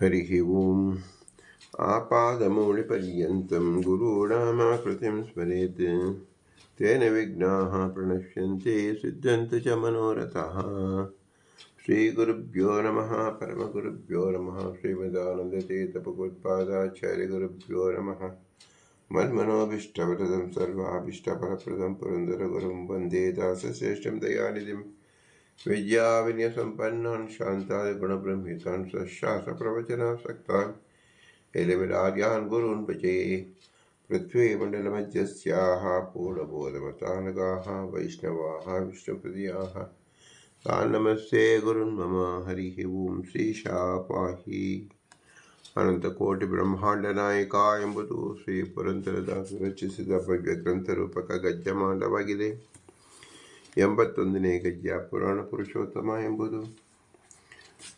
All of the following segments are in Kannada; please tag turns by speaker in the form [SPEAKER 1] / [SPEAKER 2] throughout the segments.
[SPEAKER 1] हरिः ओम् आपादमौलिपर्यन्तं गुरूणामाकृतिं स्मरेत् तेन विघ्नाः प्रणश्यन्ते सिद्ध्यन्ति च मनोरथाः। श्रीगुरुभ्यो नमः। परमगुरुभ्यो नमः। श्रीमदानन्दतीर्थभगवत्पादाचार्यगुरुभ्यो नमः। मन्मनोभीष्टवरदं सर्वाभीष्टफलप्रदं पुरन्दरगुरुं वन्दे दासश्रेष्ठं दयानिधिं विद्याविनयसम्पन्नान् शान्तादिगुणब्रह्मितान् सशास्त्रप्रवचनासक्तान् एलविरार्यान् गुरून् भजे। पृथ्वीमण्डलमध्यस्याः पूर्णबोधमतानगाः वैष्णवाः विष्णुहृदयाः तान् नमस्ते गुरुन् मम। हरिः ओं ಶ್ರೀಶಾಪಾಹಿ ಅನಂತಕೋಟಿಬ್ರಹ್ಮಾಂಡನಾಯಕ ಎಂಬುದು ಶ್ರೀ ಪುರಂದರದಾಸರು ರಚಿಸಿದ ಭವ್ಯ ಗ್ರಂಥರೂಪಕ ಗದ್ಯಮಾಲವಾಗಿದೆ. 81ನೇ ಗದ್ಯ ಪುರಾಣ ಪುರುಷೋತ್ತಮ ಎಂಬುದು.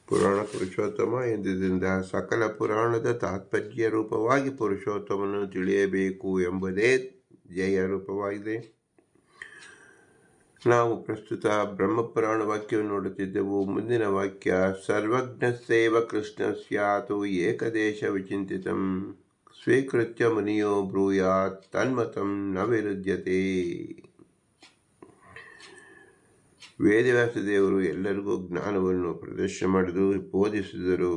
[SPEAKER 1] ಪುರಾಣ ಪುರುಷೋತ್ತಮ ಎಂದುದರಿಂದ ಸಕಲ ಪುರಾಣದ ತಾತ್ಪರ್ಯ ರೂಪವಾಗಿ ಪುರುಷೋತ್ತಮನು ತಿಳಿಯಬೇಕು ಎಂಬುದೇ ಧ್ಯೇಯ ರೂಪವಾಗಿದೆ. ನಾವು ಪ್ರಸ್ತುತ ಬ್ರಹ್ಮಪುರಾಣ ವಾಕ್ಯವನ್ನು ನೋಡುತ್ತಿದ್ದೆವು. ಮುಂದಿನ ವಾಕ್ಯ ಸರ್ವಜ್ಞಸ್ಸೇವ ಕೃಷ್ಣ ಸ್ಯಾತು ಏಕದೇಶ ವಿಚಿಂತಿತಂ ಸ್ವೀಕೃತ್ಯ ಮುನಿಯೋ ಬ್ರೂಯಾತ್ ತನ್ಮತಂ ನ ವಿರುದ್ಯತೆ. ವೇದವ್ಯಾಸ ದೇವರು ಎಲ್ಲರಿಗೂ ಜ್ಞಾನವನ್ನು ಪ್ರದರ್ಶನ ಮಾಡಿದರು, ಬೋಧಿಸಿದರು.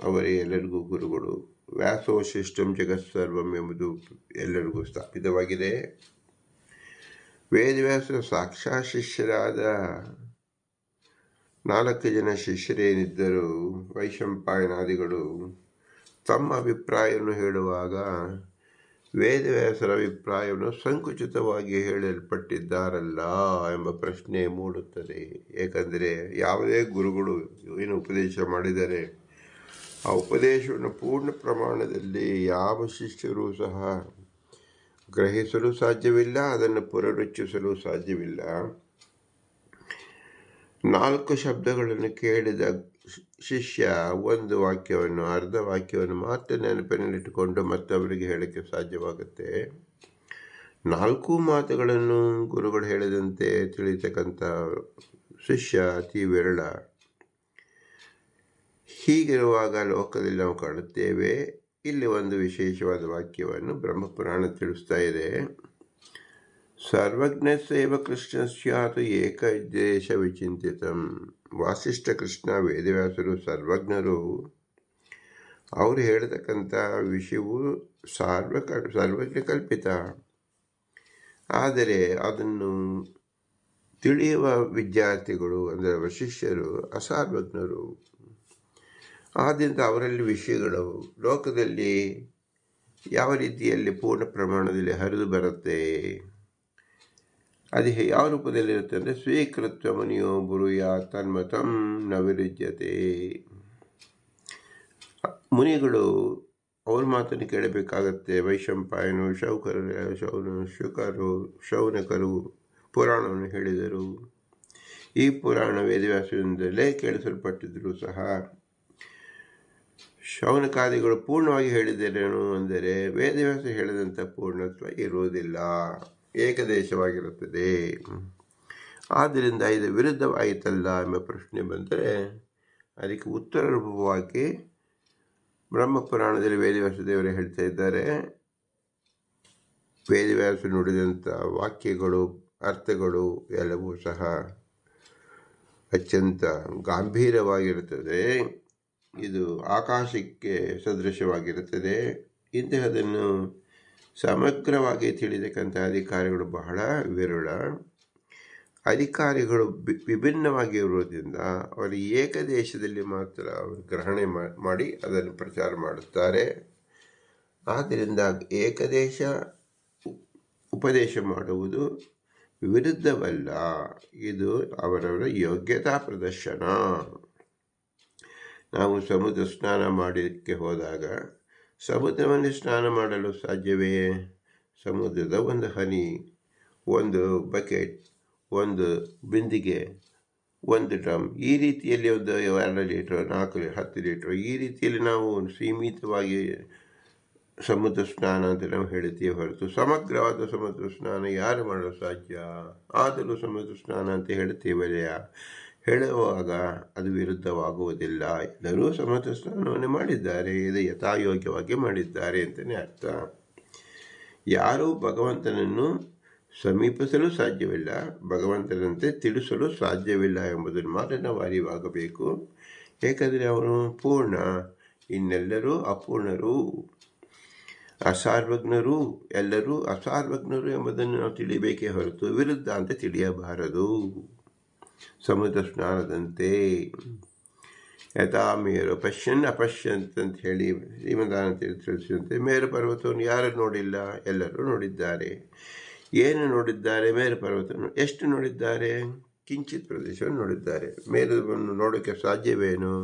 [SPEAKER 1] ಅವರೇ ಎಲ್ಲರಿಗೂ ಗುರುಗಳು. ವ್ಯಾಸೋಶಿಷ್ಟಂ ಜಗತ್ಸರ್ವಂ ಎಂಬುದು ಎಲ್ಲರಿಗೂ ಸ್ಥಾಪಿತವಾಗಿದೆ. ವೇದವ್ಯಾಸ ಸಾಕ್ಷಾತ್ ಶಿಷ್ಯರಾದ 4 ಜನ ಶಿಷ್ಯರೇನಿದ್ದರು, ವೈಶಂಪಾಯನಾದಿಗಳು, ತಮ್ಮ ಅಭಿಪ್ರಾಯವನ್ನು ಹೇಳುವಾಗ ವೇದವ್ಯಾಸರ ಅಭಿಪ್ರಾಯವನ್ನು ಸಂಕುಚಿತವಾಗಿ ಹೇಳಲ್ಪಟ್ಟಿದ್ದಾರಲ್ಲ ಎಂಬ ಪ್ರಶ್ನೆ ಮೂಡುತ್ತದೆ. ಏಕೆಂದರೆ ಯಾವುದೇ ಗುರುಗಳು ಏನು ಉಪದೇಶ ಮಾಡಿದರೆ ಆ ಉಪದೇಶವನ್ನು ಪೂರ್ಣ ಪ್ರಮಾಣದಲ್ಲಿ ಯಾವ ಶಿಷ್ಯರೂ ಸಹ ಗ್ರಹಿಸಲು ಸಾಧ್ಯವಿಲ್ಲ, ಅದನ್ನು ಪುನರುಚ್ಚರಿಸಲು ಸಾಧ್ಯವಿಲ್ಲ. 4 ಶಬ್ದಗಳನ್ನು ಕೇಳಿದ ಶಿಷ್ಯ ಒಂದು ವಾಕ್ಯವನ್ನು, ಅರ್ಧ ವಾಕ್ಯವನ್ನು ಮಾತ್ರ ನೆನಪಿನಲ್ಲಿಟ್ಟುಕೊಂಡು ಮತ್ತೊಬ್ಬರಿಗೆ ಹೇಳಕ್ಕೆ ಸಾಧ್ಯವಾಗುತ್ತೆ. 4 ಮಾತುಗಳನ್ನು ಗುರುಗಳು ಹೇಳಿದಂತೆ ತಿಳಿತಕ್ಕಂಥ ಶಿಷ್ಯ ಅತಿ ವಿರಳ. ಹೀಗಿರುವಾಗ ಲೋಕದಲ್ಲಿ ನಾವು ಕಾಣುತ್ತೇವೆ. ಇಲ್ಲಿ ಒಂದು ವಿಶೇಷವಾದ ವಾಕ್ಯವನ್ನು ಬ್ರಹ್ಮಪುರಾಣ ತಿಳಿಸ್ತಾ ಇದೆ. ಸರ್ವಜ್ಞಸ್ಸೇವ ಕೃಷ್ಣ ಸ್ಯಾತ್ ಏಕದೇಶ ವಿಚಿಂತಿತಂ. ವಾಸಿಷ್ಠ ಕೃಷ್ಣ ವೇದವ್ಯಾಸರು ಸರ್ವಜ್ಞರು. ಅವರು ಹೇಳತಕ್ಕಂಥ ವಿಷಯವು ಸರ್ವಜ್ಞ ಕಲ್ಪಿತ. ಆದರೆ ಅದನ್ನು ತಿಳಿಯುವ ವಿದ್ಯಾರ್ಥಿಗಳು ಅಂದರೆ ಶಿಷ್ಯರು ಅಸಾರ್ವಜ್ಞರು. ಆದ್ದರಿಂದ ಅವರಲ್ಲಿ ವಿಷಯಗಳು ಲೋಕದಲ್ಲಿ ಯಾವ ರೀತಿಯಲ್ಲಿ ಪೂರ್ಣ ಪ್ರಮಾಣದಲ್ಲಿ ಹರಿದು ಬರುತ್ತೆ, ಅದು ಯಾವ ರೂಪದಲ್ಲಿರುತ್ತೆ ಅಂದರೆ ಸ್ವೀಕೃತ್ಯ ಮುನಿಯೋ ಬ್ರೂಯಾತ್ ತನ್ಮತಂ ನ ವಿರುದ್ಯತೆ. ಮುನಿಗಳು ಅವ್ರ ಮಾತನ್ನು ಕೇಳಬೇಕಾಗತ್ತೆ. ವೈಶಂಪಾಯನು ಶೌನಕರು ಪುರಾಣವನ್ನು ಹೇಳಿದರು. ಈ ಪುರಾಣ ವೇದವ್ಯಾಸರಿಂದಲೇ ಕೇಳಿಸಲ್ಪಟ್ಟಿದ್ದರೂ ಸಹ ಶೌನಕಾದಿಗಳು ಪೂರ್ಣವಾಗಿ ಹೇಳಿದರೇನು ಅಂದರೆ ವೇದವ್ಯಾಸ ಹೇಳಿದಂಥ ಪೂರ್ಣತ್ವ ಇರುವುದಿಲ್ಲ, ಏಕದೇಶವಾಗಿರುತ್ತದೆ. ಆದ್ದರಿಂದ ಇದು ವಿರುದ್ಧವಾಯಿತಲ್ಲ ಎಂಬ ಪ್ರಶ್ನೆ ಬಂದರೆ ಅದಕ್ಕೆ ಉತ್ತರ ರೂಪವಾಗಿ ಬ್ರಹ್ಮಪುರಾಣದಲ್ಲಿ ವೇದವ್ಯಾಸ ದೇವರೇ ಹೇಳ್ತಾ ಇದ್ದಾರೆ. ವೇದವ್ಯಾಸ ನುಡಿದಂಥ ವಾಕ್ಯಗಳು, ಅರ್ಥಗಳು ಎಲ್ಲವೂ ಸಹ ಅತ್ಯಂತ ಗಾಂಭೀರ್ಯವಾಗಿರುತ್ತದೆ. ಇದು ಆಕಾಶಕ್ಕೆ ಸದೃಶವಾಗಿರುತ್ತದೆ. ಇಂತಹದನ್ನು ಸಮಗ್ರವಾಗಿ ತಿಳಿತಕ್ಕಂಥ ಅಧಿಕಾರಿಗಳು ಬಹಳ ವಿರಳ. ಅಧಿಕಾರಿಗಳು ವಿಭಿನ್ನವಾಗಿರುವುದರಿಂದ ಅವರು ಏಕದೇಶದಲ್ಲಿ ಮಾತ್ರ ಅವರು ಗ್ರಹಣೆ ಮಾಡಿ ಅದನ್ನು ಪ್ರಚಾರ ಮಾಡುತ್ತಾರೆ. ಆದ್ದರಿಂದ ಏಕದೇಶ ಉಪದೇಶ ಮಾಡುವುದು ವಿರುದ್ಧವಲ್ಲ, ಇದು ಅವರವರ ಯೋಗ್ಯತಾ ಪ್ರದರ್ಶನ. ನಾವು ಸಮುದ್ರ ಸ್ನಾನ ಮಾಡಲಿಕ್ಕೆ ಹೋದಾಗ ಸಮುದ್ರವನ್ನು ಸ್ನಾನ ಮಾಡಲು ಸಾಧ್ಯವೇ? ಸಮುದ್ರದ ಒಂದು ಹನಿ, ಒಂದು ಬಕೆಟ್, ಒಂದು ಬಿಂದಿಗೆ, ಒಂದು ಡ್ರಮ್, ಈ ರೀತಿಯಲ್ಲಿ ಒಂದು 2 ಲೀಟ್ರ್, 4 10 ಲೀಟ್ರ್, ಈ ರೀತಿಯಲ್ಲಿ ನಾವು ಸೀಮಿತವಾಗಿ ಸಮುದ್ರ ಸ್ನಾನ ಅಂತ ನಾವು ಹೇಳ್ತೀವಿ ಹೊರತು ಸಮಗ್ರವಾದ ಸಮುದ್ರ ಸ್ನಾನ ಯಾರು ಮಾಡಲು ಸಾಧ್ಯ? ಆದರೂ ಸಮುದ್ರ ಸ್ನಾನ ಅಂತ ಹೇಳ್ತೀವಲ್ಲ. ಹೇಳುವಾಗ ಅದು ವಿರುದ್ಧವಾಗುವುದಿಲ್ಲ. ಎಲ್ಲರೂ ಸಮತ್ವ ಸ್ನಾನವನ್ನು ಮಾಡಿದ್ದಾರೆ, ಇದು ಯಥಾಯೋಗ್ಯವಾಗಿ ಮಾಡಿದ್ದಾರೆ ಅಂತಲೇ ಅರ್ಥ. ಯಾರೂ ಭಗವಂತನನ್ನು ಸಮೀಪಿಸಲು ಸಾಧ್ಯವಿಲ್ಲ, ಭಗವಂತನಂತೆ ತಿಳಿಸಲು ಸಾಧ್ಯವಿಲ್ಲ ಎಂಬುದನ್ನು ಮಾತ್ರ ನಾವು ಅರಿವಾಗಬೇಕು. ಏಕೆಂದರೆ ಅವನು ಪೂರ್ಣ, ಇನ್ನೆಲ್ಲರೂ ಅಪೂರ್ಣರು, ಅಸಾರ್ವಜ್ಞರು, ಎಲ್ಲರೂ ಅಸಾರ್ವಜ್ಞರು ಎಂಬುದನ್ನು ನಾವು ತಿಳಿಬೇಕೇ ಹೊರತು ವಿರುದ್ಧ ಅಂತ ತಿಳಿಯಬಾರದು. ಸಮುದ್ರ ಸ್ನಾನದಂತೆ ಯಥಾ ಮೇರು ಪಶ್ಯನ್ ಅಪಶ್ಯಂತ್ ಅಂತ ಹೇಳಿ ಶ್ರೀಮದಾನಂದ ತಿಳಿಸಿದಂತೆ ಮೇರು ಪರ್ವತವನ್ನು ಯಾರು ನೋಡಿಲ್ಲ, ಎಲ್ಲರೂ ನೋಡಿದ್ದಾರೆ. ಏನು ನೋಡಿದ್ದಾರೆ? ಮೇರು ಪರ್ವತವನ್ನು ಎಷ್ಟು ನೋಡಿದ್ದಾರೆ? ಕಿಂಚಿತ್ ಪ್ರದೇಶವನ್ನು ನೋಡಿದ್ದಾರೆ. ಮೇರುವನ್ನು ನೋಡೋಕ್ಕೆ ಸಾಧ್ಯವೇನು?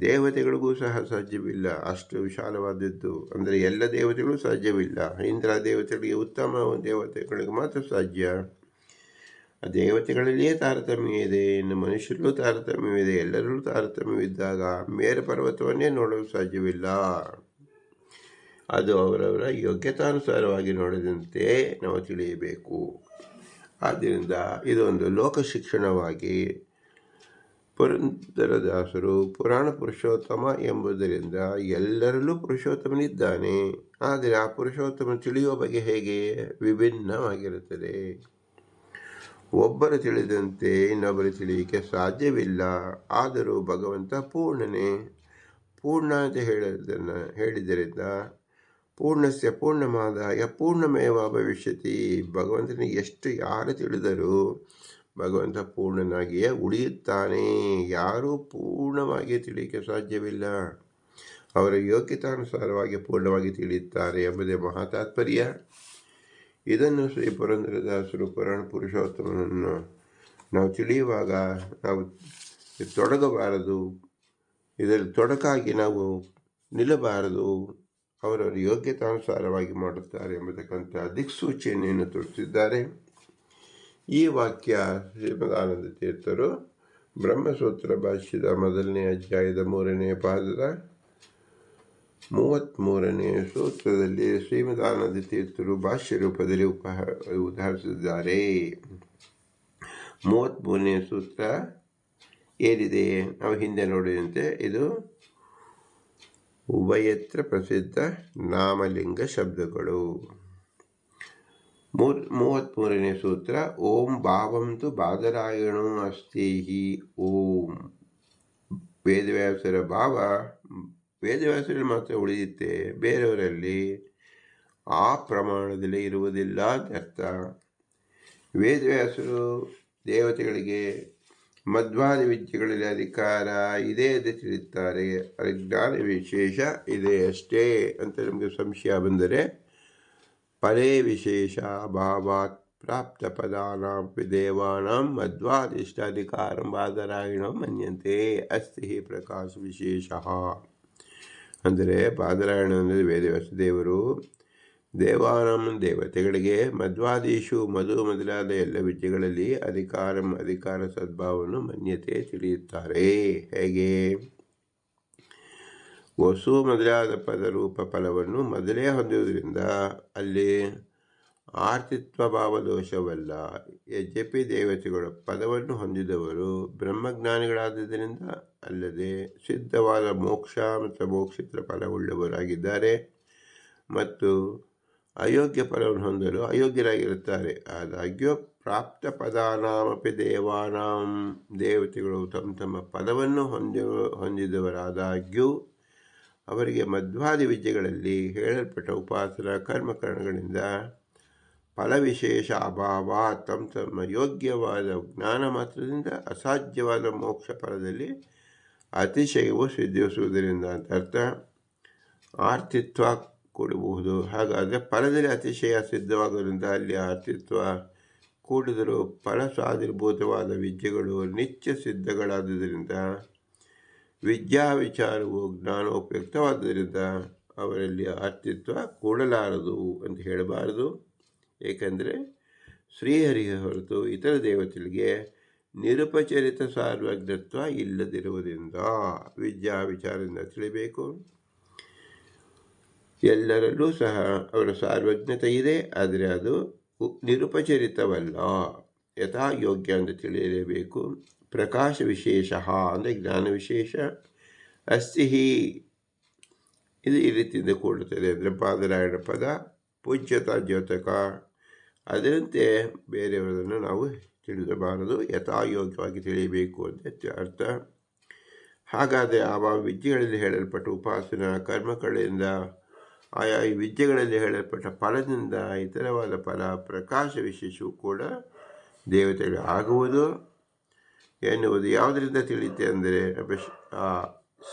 [SPEAKER 1] ದೇವತೆಗಳಿಗೂ ಸಹ ಸಾಧ್ಯವಿಲ್ಲ, ಅಷ್ಟು ವಿಶಾಲವಾದದ್ದು. ಅಂದರೆ ಎಲ್ಲ ದೇವತೆಗಳು ಸಾಧ್ಯವಿಲ್ಲ. ಇಂದ್ರ ದೇವತೆಗಳಿಗೆ, ಉತ್ತಮ ದೇವತೆಗಳಿಗೆ ಮಾತ್ರ ಸಾಧ್ಯ. ಆ ದೇವತೆಗಳಲ್ಲಿಯೇ ತಾರತಮ್ಯ ಇದೆ, ಇನ್ನು ಮನುಷ್ಯರಲ್ಲೂ ತಾರತಮ್ಯವಿದೆ. ಎಲ್ಲರಲ್ಲೂ ತಾರತಮ್ಯವಿದ್ದಾಗ ಮೇರು ಪರ್ವತವನ್ನೇ ನೋಡಲು ಸಾಧ್ಯವಿಲ್ಲ. ಅದು ಅವರವರ ಯೋಗ್ಯತಾನುಸಾರವಾಗಿ ನೋಡಿದಂತೆ ನಾವು ತಿಳಿಯಬೇಕು. ಆದ್ದರಿಂದ ಇದೊಂದು ಲೋಕ ಶಿಕ್ಷಣವಾಗಿ ಪುರಂದರದಾಸರು ಪುರಾಣ ಪುರುಷೋತ್ತಮ ಎಂಬುದರಿಂದ ಎಲ್ಲರಲ್ಲೂ ಪುರುಷೋತ್ತಮನಿದ್ದಾನೆ. ಆದರೆ ಆ ಪುರುಷೋತ್ತಮ ತಿಳಿಯುವ ಬಗ್ಗೆ ಹೇಗೆ? ವಿಭಿನ್ನವಾಗಿರುತ್ತದೆ. ಒಬ್ಬರು ತಿಳಿದಂತೆ ಇನ್ನೊಬ್ಬರು ತಿಳಿಯಲಿಕ್ಕೆ ಸಾಧ್ಯವಿಲ್ಲ. ಆದರೂ ಭಗವಂತ ಪೂರ್ಣನೇ. ಪೂರ್ಣ ಅಂತ ಹೇಳಿದ್ದರಿಂದ ಪೂರ್ಣಸ್ಯ ಪೂರ್ಣಮಾದಾಯ ಪೂರ್ಣಮೇವ ಭವಿಷ್ಯತಿ. ಭಗವಂತನಿಗೆ ಎಷ್ಟು ಯಾರು ತಿಳಿದರೂ ಭಗವಂತ ಪೂರ್ಣನಾಗಿಯೇ ಉಳಿಯುತ್ತಾನೆ. ಯಾರೂ ಪೂರ್ಣವಾಗಿ ತಿಳಿಯಕ್ಕೆ ಸಾಧ್ಯವಿಲ್ಲ. ಅವರ ಯೋಗ್ಯತಾನುಸಾರವಾಗಿ ಪೂರ್ಣವಾಗಿ ತಿಳಿಯುತ್ತಾರೆ ಎಂಬುದೇ ಮಹಾತಾತ್ಪರ್ಯ. ಇದನ್ನು ಶ್ರೀ ಪುರಂದರದಾಸರು ಪುರಾಣ ಪುರುಷೋತ್ತಮನನ್ನು ನಾವು ತಿಳಿಯುವಾಗ ನಾವು ತೊಡಗಬಾರದು, ಇದರಲ್ಲಿ ತೊಡಕಾಗಿ ನಾವು ನಿಲ್ಲಬಾರದು. ಅವರವರ ಯೋಗ್ಯತಾನುಸಾರವಾಗಿ ಮಾಡುತ್ತಾರೆ ಎಂಬತಕ್ಕಂಥ ದಿಕ್ಸೂಚಿಯನ್ನು ತೋರಿಸಿದ್ದಾರೆ. ಈ ವಾಕ್ಯ ಶ್ರೀಮದಾನಂದ ತೀರ್ಥರು ಬ್ರಹ್ಮಸೂತ್ರ ಭಾಷ್ಯದ 1ನೇ ಅಧ್ಯಾಯದ 3ನೇ ಪಾದದ 33ನೇ ಸೂತ್ರದಲ್ಲಿ ಶ್ರೀಮದಾನಂದ ತೀರ್ಥರು ಭಾಷ್ಯ ರೂಪದಲ್ಲಿ ಉದಾಹರಿಸಿದ್ದಾರೆ. 33ನೇ ಸೂತ್ರ ಏನಿದೆ ನಾವು ಹಿಂದೆ ನೋಡಿದಂತೆ ಇದು ಉಭಯತ್ರ ಪ್ರಸಿದ್ಧ ನಾಮಲಿಂಗ ಶಬ್ದಗಳು. 33ನೇ ಸೂತ್ರ ಓಂ ಭಾವಂತು ಬಾದರಾಯಣೋ ಅಸ್ತಿ. ಓಂ ವೇದವ್ಯಾಸರ ಭಾವ ವೇದವ್ಯಾಸರಲ್ಲಿ ಮಾತ್ರ ಉಳಿಯುತ್ತೆ, ಬೇರೆಯವರಲ್ಲಿ ಆ ಪ್ರಮಾಣದಲ್ಲಿ ಇರುವುದಿಲ್ಲ ಅಂತ ಅರ್ಥ. ವೇದವ್ಯಾಸರು ದೇವತೆಗಳಿಗೆ ಮಧ್ವಾದಿ ವಿದ್ಯೆಗಳಲ್ಲಿ ಅಧಿಕಾರ ಇದೆ ಎಂದು ತಿಳಿಯುತ್ತಾರೆ, ಜ್ಞಾನ ವಿಶೇಷ ಇದೆ ಅಷ್ಟೇ ಅಂತ ನಮಗೆ ಸಂಶಯ ಬಂದರೆ ಫಲೇ ವಿಶೇಷ ಭಾವಾತ್ ಪ್ರಾಪ್ತ ಪದಾನಾಂ ದೇವಾನಾಂ ಮಧ್ವಾದಿಷ್ಟಾಧಿಕಾರಂ ಬಾದರಾಯಣೋ ಮನ್ಯಂತೆ ಅಸ್ತಿ ಪ್ರಕಾಶ ವಿಶೇಷ. ಅಂದರೆ ಬಾದರಾಯಣ ಅಂದರೆ ವೇದವ್ಯಾಸ ದೇವರು ದೇವಾನಾಂ ದೇವತೆಗಳಿಗೆ ಮಧ್ವಾದೀಶು ಮಧು ಮೊದಲಾದ ಎಲ್ಲ ವಿದ್ಯೆಗಳಲ್ಲಿ ಅಧಿಕಾರ ಸದ್ಭಾವವನ್ನು ಮನ್ಯತೆ ತಿಳಿಯುತ್ತಾರೆ. ಹೇಗೆ? ವಸು ಮೊದಲಾದ ಪದರೂಪ ಫಲವನ್ನು ಮೊದಲೇ ಹೊಂದುವುದರಿಂದ ಅಲ್ಲಿ ಆರ್ತಿತ್ವ ಭಾವದೋಷವಲ್ಲ. ಯದ್ಯಪಿ ದೇವತೆಗಳು ಪದವನ್ನು ಹೊಂದಿದವರು ಬ್ರಹ್ಮಜ್ಞಾನಿಗಳಾದ್ದರಿಂದ ಅಲ್ಲದೆ ಸಿದ್ಧವಾದ ಮೋಕ್ಷ ಮತ್ತು ಮೋಕ್ಷಿತ ಫಲವುಳ್ಳವರಾಗಿದ್ದಾರೆ ಮತ್ತು ಅಯೋಗ್ಯ ಫಲವನ್ನು ಹೊಂದಲು ಅಯೋಗ್ಯರಾಗಿರುತ್ತಾರೆ. ಆದಾಗ್ಯೂ ಪ್ರಾಪ್ತ ಪದಾನಾಮಪಿ ದೇವಾನಾಂ ದೇವತೆಗಳು ತಮ್ಮ ಪದವನ್ನು ಹೊಂದಿದವರಾದಾಗ್ಯೂ ಅವರಿಗೆ ಮಧ್ವಾದಿ ವಿದ್ಯೆಗಳಲ್ಲಿ ಹೇಳಲ್ಪಟ್ಟ ಉಪಾಸನಾ ಕರ್ಮಕರಣಗಳಿಂದ ಫಲವಿಶೇಷ ಅಭಾವ. ತಮ್ಮ ಯೋಗ್ಯವಾದ ಜ್ಞಾನ ಮಾತ್ರದಿಂದ ಅಸಾಧ್ಯವಾದ ಮೋಕ್ಷ ಫಲದಲ್ಲಿ ಅತಿಶಯವು ಸಿದ್ಧಿಸುವುದರಿಂದ ಅಂತ ಅರ್ಥ. ಆರ್ತಿತ್ವ ಕೂಡಬಹುದು. ಹಾಗಾದರೆ ಫಲದಲ್ಲಿ ಅತಿಶಯ ಸಿದ್ಧವಾಗೋದ್ರಿಂದ ಅಲ್ಲಿ ಆರ್ತಿತ್ವ ಕೂಡಿದರೂ ಫಲ ಸಾಧಿಭೂತವಾದ ವಿದ್ಯೆಗಳು ನಿತ್ಯ ಸಿದ್ಧಗಳಾದುದರಿಂದ ವಿದ್ಯಾ ವಿಚಾರವು ಜ್ಞಾನೋಪಯುಕ್ತವಾದ್ದರಿಂದ ಅವರಲ್ಲಿ ಆರ್ತಿತ್ವ ಕೂಡಲಾರದು ಅಂತ ಹೇಳಬಾರದು. ಏಕೆಂದರೆ ಶ್ರೀಹರಿಗೆ ಹೊರತು ಇತರ ದೇವತೆಗಳಿಗೆ ನಿರುಪಚರಿತ ಸಾರ್ವಜ್ಞತ್ವ ಇಲ್ಲದಿರುವುದರಿಂದ ವಿದ್ಯಾ ವಿಚಾರದಿಂದ ತಿಳಿಬೇಕು. ಎಲ್ಲರಲ್ಲೂ ಸಹ ಅವರ ಸಾರ್ವಜ್ಞತೆ ಇದೆ, ಆದರೆ ಅದು ನಿರುಪಚರಿತವಲ್ಲ. ಯಥಾ ಯೋಗ್ಯ ಅಂತ ತಿಳಿಯಲೇಬೇಕು. ಪ್ರಕಾಶ ವಿಶೇಷ ಅಂದರೆ ಜ್ಞಾನ ವಿಶೇಷ. ಅಸ್ತಿ ಇದು ಈ ರೀತಿಯಿಂದ ಕೂಡುತ್ತದೆ ಅಂದರೆ ಪಾದರಾಯಣ ಪದ ಪೂಜ್ಯತಾ ದ್ಯೋತಕ. ಅದರಂತೆ ಬೇರೆಯವರನ್ನು ನಾವು ತಿಳಿಸಬಾರದು, ಯಥಾಯೋಗ್ಯವಾಗಿ ತಿಳಿಯಬೇಕು ಅಂತ ಅರ್ಥ. ಹಾಗಾದರೆ ಆ ವಿದ್ಯೆಗಳಲ್ಲಿ ಹೇಳಲ್ಪಟ್ಟ ಉಪಾಸನಾ ಕರ್ಮಗಳಿಂದ ಆಯಾ ವಿದ್ಯೆಗಳಲ್ಲಿ ಹೇಳಲ್ಪಟ್ಟ ಫಲದಿಂದ ಇತರವಾದ ಫಲ ಪ್ರಕಾಶ ವಿಶೇಷವೂ ಕೂಡ ದೇವತೆಗಳು ಆಗುವುದು ಎನ್ನುವುದು ಯಾವುದರಿಂದ ತಿಳಿಯುತ್ತೆ ಅಂದರೆ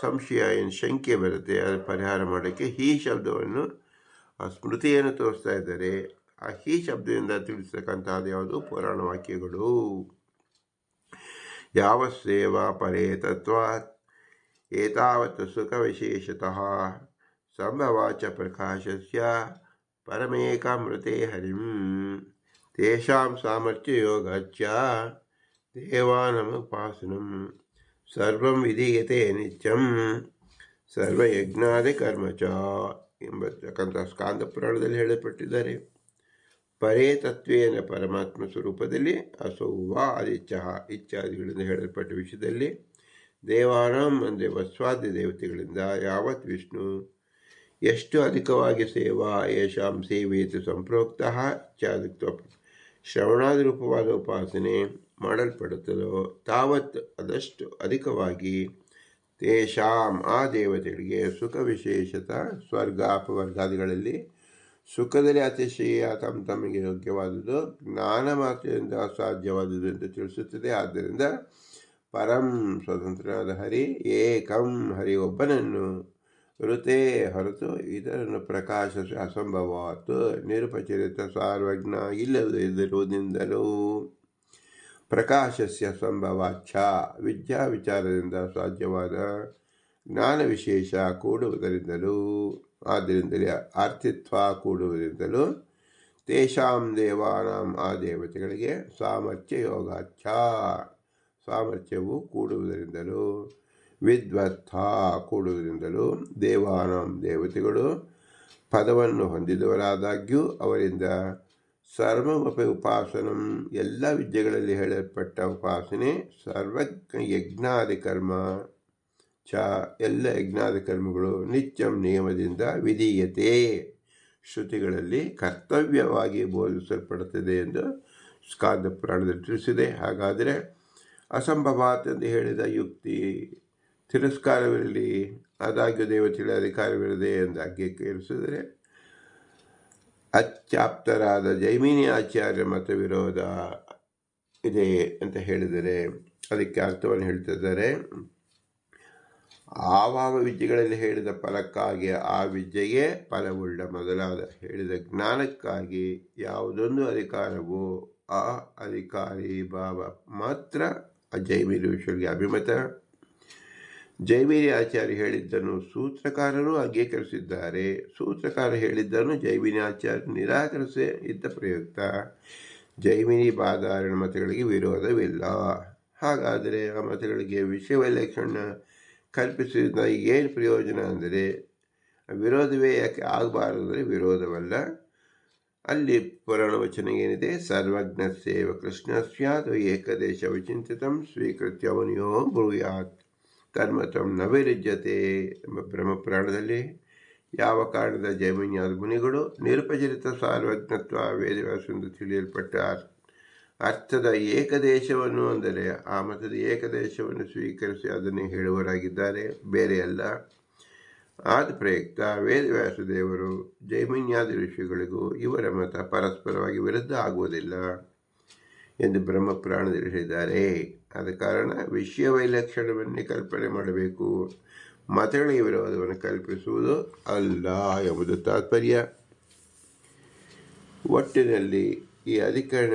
[SPEAKER 1] ಸಂಶಯ ಏನು ಶಂಕೆ ಬರುತ್ತೆ ಅದು ಪರಿಹಾರ ಮಾಡೋಕ್ಕೆ ಈ ಶಬ್ದವನ್ನು ಆ ಸ್ಮೃತಿಯನ್ನು ತೋರಿಸ್ತಾ ಇದ್ದಾರೆ. ಆ ಈ ಶಬ್ದದಿಂದ ತಿಳಿಸ್ತಕ್ಕಂಥದ್ದು ಯಾವುದು ಪುರಾಣ ವಾಕ್ಯಗಳು. ಯಾವ ಸೇವಾ ಪರೇ ತತ್ವ ಏತಾವತ್ ಸುಖ ವಿಶೇಷತಃ ಸಂಭವಾಚ ಪ್ರಕಾಶಸ್ಯ ಪರಮೇಕಾಮೃತೆ ಹರಿಂ ತೇಷಾಂ ಸಾಮರ್ಥ್ಯ ಯೋಗಾಚ್ಚ ದೇವಾನಮುಪಾಸನಂ ಸರ್ವಂ ವಿಧೀಯತೆ ನಿತ್ಯಂ ಸರ್ವಯಜ್ಞಾದಿ ಕರ್ಮಚ ಎಂಬತಕ್ಕಂಥ ಸ್ಕಾಂದ ಪುರಾಣದಲ್ಲಿ ಹೇಳಲ್ಪಟ್ಟಿದ್ದಾರೆ. ಪರೇ ತತ್ವೇನ ಪರಮಾತ್ಮ ಸ್ವರೂಪದಲ್ಲಿ ಅಸೌವ ಇತ್ಯಾದಿಗಳಿಂದ ಹೇಳಲ್ಪಟ್ಟ ವಿಷಯದಲ್ಲಿ ದೇವಾನಾಂ ಅಂದರೆ ವಸ್ವಾದ್ಯ ದೇವತೆಗಳಿಂದ ಯಾವತ್ ವಿಷ್ಣು ಎಷ್ಟು ಅಧಿಕವಾಗಿ ಸೇವಾ ಯಶಾಂ ಸೇವೇತು ಸಂಪ್ರೋಕ್ತ ಇತ್ಯಾದಿತ್ವ ಶ್ರವಣಾದಿ ರೂಪವಾದ ಉಪಾಸನೆ ಮಾಡಲ್ಪಡುತ್ತದೋ ತಾವತ್ ಅದಷ್ಟು ಅಧಿಕವಾಗಿ ತೇಷಾಂ ಆ ದೇವತೆಗಳಿಗೆ ಸುಖ ವಿಶೇಷತ ಸ್ವರ್ಗ ಅಪವರ್ಗಾದಿಗಳಲ್ಲಿ ಸುಖದಲ್ಲಿ ಅತಿಶಯ ತಮಗೆ ಯೋಗ್ಯವಾದುದು ಜ್ಞಾನ ಮಾತ್ರದಿಂದ ಅಸಾಧ್ಯವಾದುದು ಅಂತ ತಿಳಿಸುತ್ತದೆ. ಆದ್ದರಿಂದ ಪರಂ ಸ್ವತಂತ್ರನಾದ ಹರಿ ಏಕಂ ಹರಿ ಒಬ್ಬನನ್ನು ಋತೆ ಹೊರತು ಇದರನ್ನು ಪ್ರಕಾಶ ಅಸಂಭವಾತ್ ನಿರುಪಚರಿತ ಸಾರ್ವಜ್ಞ ಇಲ್ಲದಿರುವುದರಿಂದಲೂ ಪ್ರಕಾಶಸ್ಯ ಸಂಭವಾಚ್ಛ ವಿದ್ಯಾ ವಿಚಾರದಿಂದ ಸಾಧ್ಯವಾದ ಜ್ಞಾನ ವಿಶೇಷ ಕೂಡುವುದರಿಂದಲೂ ಆದ್ದರಿಂದಲೇ ಆರ್ಥಿತ್ವ ಕೂಡುವುದರಿಂದಲೂ ತೇಷಾಂ ದೇವಾನಾಂ ಆ ದೇವತೆಗಳಿಗೆ ಸಾಮರ್ಥ್ಯ ಯೋಗಾಚ್ಛ ಸಾಮರ್ಥ್ಯವು ಕೂಡುವುದರಿಂದಲೂ ವಿದ್ವತ್ಥ ಕೂಡುವುದರಿಂದಲೂ ದೇವಾನಾಂ ದೇವತೆಗಳು ಪದವನ್ನು ಹೊಂದಿದವರಾದಾಗ್ಯೂ ಅವರಿಂದ ಸರ್ವಮಪಿ ಉಪಾಸನಂ ಎಲ್ಲ ವಿದ್ಯೆಗಳಲ್ಲಿ ಹೇಳಲ್ಪಟ್ಟ ಉಪಾಸನೆ ಸರ್ವಜ್ಞ ಯಜ್ಞಾದಿ ಕರ್ಮ ಚ ಎಲ್ಲ ಯಜ್ಞಾದಿ ಕರ್ಮಗಳು ನಿತ್ಯಂ ನಿಯಮದಿಂದ ವಿಧೀಯತೆ ಶ್ರುತಿಗಳಲ್ಲಿ ಕರ್ತವ್ಯವಾಗಿ ಬೋಧಿಸಲ್ಪಡುತ್ತದೆ ಎಂದು ಸ್ಕಾಂದ ಪುರಾಣದಲ್ಲಿ ತಿಳಿಸಿದೆ. ಹಾಗಾದರೆ ಅಸಂಭವಾತ್ ಎಂದು ಹೇಳಿದ ಯುಕ್ತಿ ತಿರಸ್ಕಾರವಿರಲಿ, ಆದಾಗ್ಯೂ ದೇವತೆಗಳ ಅಧಿಕಾರವಿರದೆ ಎಂದಾಗ್ಗೆ ಕೇಳಿಸಿದರೆ ಅತ್ಯಾಪ್ತರಾದ ಜೈಮಿನಿ ಆಚಾರ್ಯ ಮತ ವಿರೋಧ ಇದೆ ಅಂತ ಹೇಳಿದರೆ ಅದಕ್ಕೆ ಅರ್ಥವನ್ನು ಹೇಳ್ತಿದ್ದಾರೆ. ಆವಾವ ವಿದ್ಯೆಗಳಲ್ಲಿ ಹೇಳಿದ ಫಲಕ್ಕಾಗಿ ಆ ವಿದ್ಯೆಗೆ ಫಲವುಳ್ಳ ಮೊದಲಾದ ಹೇಳಿದ ಜ್ಞಾನಕ್ಕಾಗಿ ಯಾವುದೊಂದು ಅಧಿಕಾರವೋ ಆ ಅಧಿಕಾರಿ ಭಾವ ಮಾತ್ರ ಜೈಮಿನಿ ವಿಷಯಗಳಿಗೆ ಅಭಿಮತ. ಜೈಮಿನಿ ಆಚಾರ್ಯ ಹೇಳಿದ್ದನ್ನು ಸೂತ್ರಕಾರರು ಅಂಗೀಕರಿಸಿದ್ದಾರೆ, ಸೂತ್ರಕಾರ ಹೇಳಿದ್ದನ್ನು ಜೈಮಿನಿ ಆಚಾರ್ಯ ನಿರಾಕರಿಸೇ ಇದ್ದ ಪ್ರಯುಕ್ತ ಜೈಮಿನಿ ಬಾಧಾರಣ ಮತಗಳಿಗೆ ವಿರೋಧವಿಲ್ಲ. ಹಾಗಾದರೆ ಆ ಮತಗಳಿಗೆ ವಿಷಯ ವೈಲಕ್ಷಣ್ಯ ಕಲ್ಪಿಸಿದ ಏನು ಪ್ರಯೋಜನ ಅಂದರೆ ವಿರೋಧವೇ ಯಾಕೆ ಆಗಬಾರದು ಅಂದರೆ ವಿರೋಧವಲ್ಲ. ಅಲ್ಲಿ ಪುರಾಣ ವಚನ ಏನಿದೆ, ಸರ್ವಜ್ಞಸ್ಯೇವ ಕೃಷ್ಣಸ್ಯಾತ್ ಏಕದೇಶ ವಿಚಿಂತಿತಂ ಸ್ವೀಕೃತ್ಯ ಅವನಿಯೋ ಬ್ರೂಯಾತ್ ಕರ್ಮತಂ ನ ವಿರುಜ್ಯತೆ ಎಂಬ ಬ್ರಹ್ಮಪುರಾಣದಲ್ಲಿ ಯಾವ ಕಾರಣದ ಜೈಮಿನಿಯಾದ ಮುನಿಗಳು ನಿರುಪಚರಿತ ಸಾರ್ವಜ್ಞತ್ವ ವೇದವ್ಯಾಸದಿಂದ ತಿಳಿಯಲ್ಪಟ್ಟ ಅರ್ಥದ ಏಕದೇಶವನ್ನು ಅಂದರೆ ಆ ಮತದ ಏಕದೇಶವನ್ನು ಸ್ವೀಕರಿಸಿ ಅದನ್ನೇ ಹೇಳುವರಾಗಿದ್ದಾರೆ, ಬೇರೆ ಅಲ್ಲ. ಆದ ಪ್ರಯುಕ್ತ ವೇದವ್ಯಾಸ ದೇವರು ಜೈಮಿನ್ಯಾದಿ ಋಷಿಗಳಿಗೂ ಇವರ ಮತ ಪರಸ್ಪರವಾಗಿ ವಿರುದ್ಧ ಆಗುವುದಿಲ್ಲ ಎಂದು ಬ್ರಹ್ಮಪುರಾಣದಲ್ಲಿ ಹೇಳಿದ್ದಾರೆ. ಆದ ಕಾರಣ ವಿಷಯ ವೈಲಕ್ಷಣ್ಯವನ್ನೇ ಕಲ್ಪನೆ ಮಾಡಬೇಕು, ಮತಗಳಿಗೆ ವಿರೋಧವನ್ನು ಕಲ್ಪಿಸುವುದು ಅಲ್ಲ ಎಂಬುದು ತಾತ್ಪರ್ಯ. ಒಟ್ಟಿನಲ್ಲಿ ಈ ಅಧಿಕರಣ